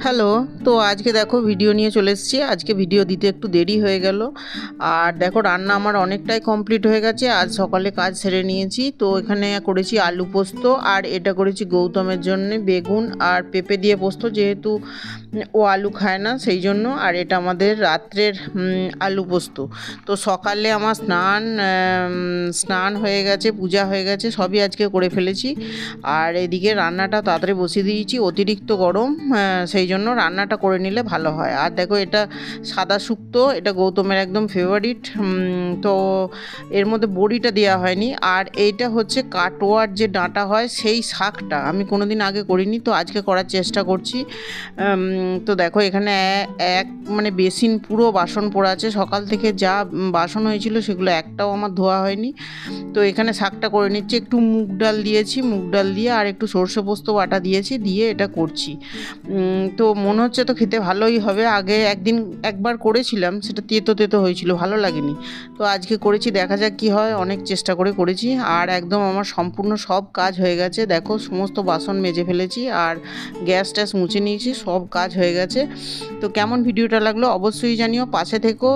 Hello. তো আজকে দেখো ভিডিও নিয়ে চলে এসেছি। আজকে ভিডিও দিতে একটু দেরি হয়ে গেল। আর দেখো রান্না আমার অনেকটাই কমপ্লিট হয়ে গেছে। আজ সকালে কাজ সেরে নিয়েছি। তো এখানে করেছি আলু পোস্ত, আর এটা করেছি গৌতমের জন্য বেগুন আর পেঁপে দিয়ে পোস্ত, যেহেতু ও আলু খায় না সেই জন্য। আর এটা আমাদের রাত্রের আলু পোস্ত। তো সকালে আমার স্নান হয়ে গেছে, পূজা হয়ে গেছে, সবই আজকে করে ফেলেছি। আর এদিকে রান্নাটা তাড়াতাড়ি বসিয়ে দিয়েছি, অতিরিক্ত গরম, সেই জন্য রান্নাটা করে নিলে ভালো হয়। আর দেখো এটা সাদা শুক্তো, এটা গৌতমের একদম ফেভারিট। তো এর মধ্যে বড়িটা দেওয়া হয়নি। আর এইটা হচ্ছে কাটোয়ার যে ডাঁটা হয় সেই শাকটা, আমি কোনোদিন আগে করিনি, তো আজকে করার চেষ্টা করছি। তো দেখো এখানে এক মানে বেসিন পুরো বাসন পড়ে আছে। সকাল থেকে যা বাসন হয়েছিল সেগুলো একটাও আমার ধোয়া হয়নি। তো এখানে শাকটা করে নিচ্ছি, একটু মুগ ডাল দিয়েছি, মুগ ডাল দিয়ে আর একটু সর্ষে পোস্ত বাটা দিয়েছি, দিয়ে এটা করছি। তো মনে হচ্ছে তো খেতে ভালোই হবে। আগে একবার করেছিলাম, সেটা তেতো তেতো হয়েছিল, ভালো লাগেনি। তো আজকে করেছি, দেখা যাক কী হয়। অনেক চেষ্টা করে করেছি। আর একদম আমার সম্পূর্ণ সব কাজ হয়ে গেছে। দেখো সমস্ত বাসন মেজে ফেলেছি, আর গ্যাস ট্যাস মুছে নিয়েছি, সব কাজ হয়ে গেছে। তো কেমন ভিডিওটা লাগলো অবশ্যই জানিও, পাশে থেকো।